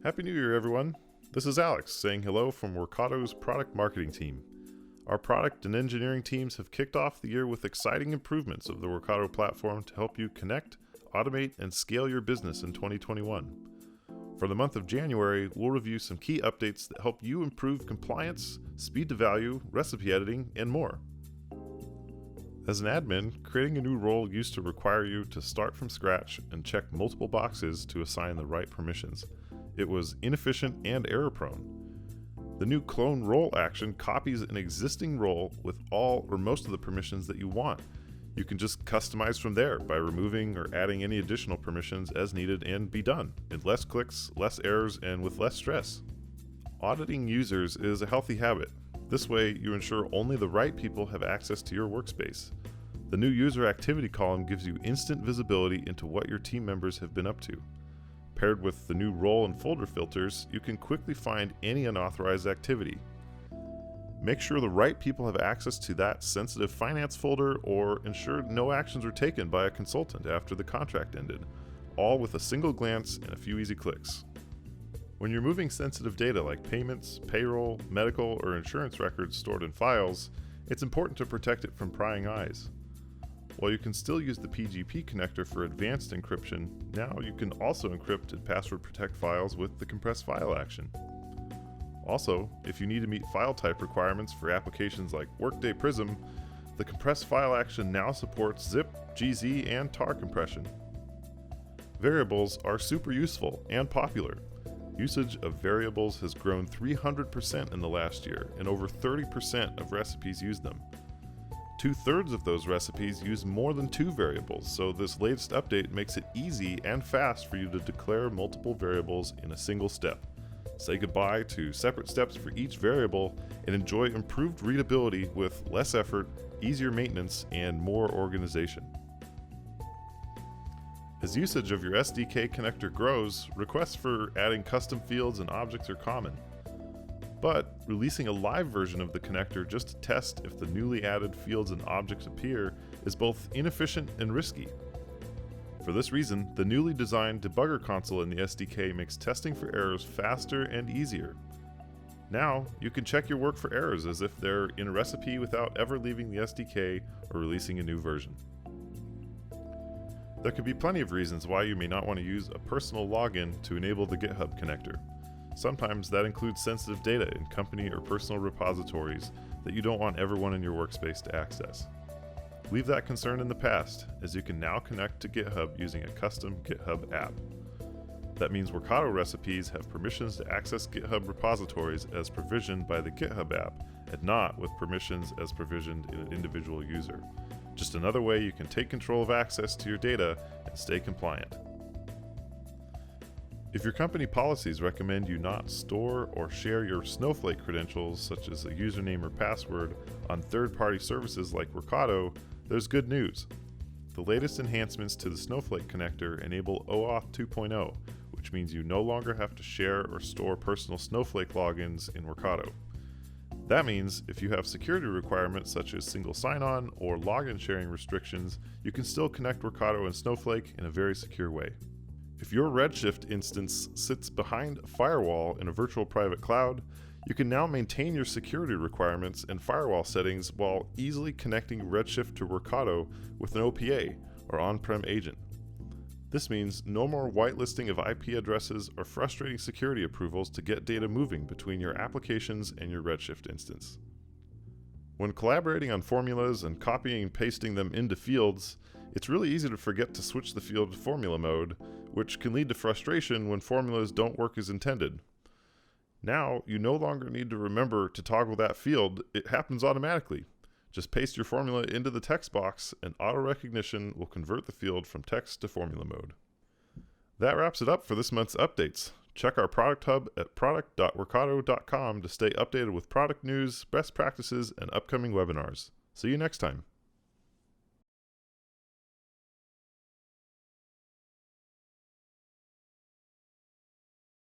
Happy New Year, everyone. This is Alex saying hello from Workato's product marketing team. Our product and engineering teams have kicked off the year with exciting improvements of the Workato platform to help you connect, automate, and scale your business in 2021. For the month of January, we'll review some key updates that help you improve compliance, speed to value, recipe editing, and more. As an admin, creating a new role used to require you to start from scratch and check multiple boxes to assign the right permissions. It was inefficient and error-prone. The new clone role action copies an existing role with all or most of the permissions that you want. You can just customize from there by removing or adding any additional permissions as needed and be done, in less clicks, less errors, and with less stress. Auditing users is a healthy habit. This way, you ensure only the right people have access to your workspace. The new user activity column gives you instant visibility into what your team members have been up to. Paired with the new role and folder filters, you can quickly find any unauthorized activity. Make sure the right people have access to that sensitive finance folder or ensure no actions were taken by a consultant after the contract ended, all with a single glance and a few easy clicks. When you're moving sensitive data like payments, payroll, medical, or insurance records stored in files, it's important to protect it from prying eyes. While you can still use the PGP connector for advanced encryption, now you can also encrypt and password protect files with the compressed file action. Also, if you need to meet file type requirements for applications like Workday Prism, the compressed file action now supports zip, GZ, and tar compression. Variables are super useful and popular. Usage of variables has grown 300% in the last year, and over 30% of recipes use them. 2/3 of those recipes use more than 2 variables, so this latest update makes it easy and fast for you to declare multiple variables in a single step. Say goodbye to separate steps for each variable and enjoy improved readability with less effort, easier maintenance, and more organization. As usage of your SDK connector grows, requests for adding custom fields and objects are common. But releasing a live version of the connector just to test if the newly added fields and objects appear is both inefficient and risky. For this reason, the newly designed debugger console in the SDK makes testing for errors faster and easier. Now, you can check your work for errors as if they're in a recipe without ever leaving the SDK or releasing a new version. There could be plenty of reasons why you may not want to use a personal login to enable the GitHub connector. Sometimes that includes sensitive data in company or personal repositories that you don't want everyone in your workspace to access. Leave that concern in the past, as you can now connect to GitHub using a custom GitHub app. That means Workato recipes have permissions to access GitHub repositories as provisioned by the GitHub app, and not with permissions as provisioned in an individual user. Just another way you can take control of access to your data and stay compliant. If your company policies recommend you not store or share your Snowflake credentials, such as a username or password, on third-party services like Workato, there's good news. The latest enhancements to the Snowflake connector enable OAuth 2.0, which means you no longer have to share or store personal Snowflake logins in Workato. That means if you have security requirements such as single sign-on or login sharing restrictions, you can still connect Workato and Snowflake in a very secure way. If your Redshift instance sits behind a firewall in a virtual private cloud, you can now maintain your security requirements and firewall settings while easily connecting Redshift to Workato with an OPA or on-prem agent. This means no more whitelisting of IP addresses or frustrating security approvals to get data moving between your applications and your Redshift instance. When collaborating on formulas and copying and pasting them into fields, it's really easy to forget to switch the field to formula mode, which can lead to frustration when formulas don't work as intended. Now, you no longer need to remember to toggle that field, it happens automatically. Just paste your formula into the text box and auto recognition will convert the field from text to formula mode. That wraps it up for this month's updates. Check our product hub at product.workato.com to stay updated with product news, best practices, and upcoming webinars. See you next time.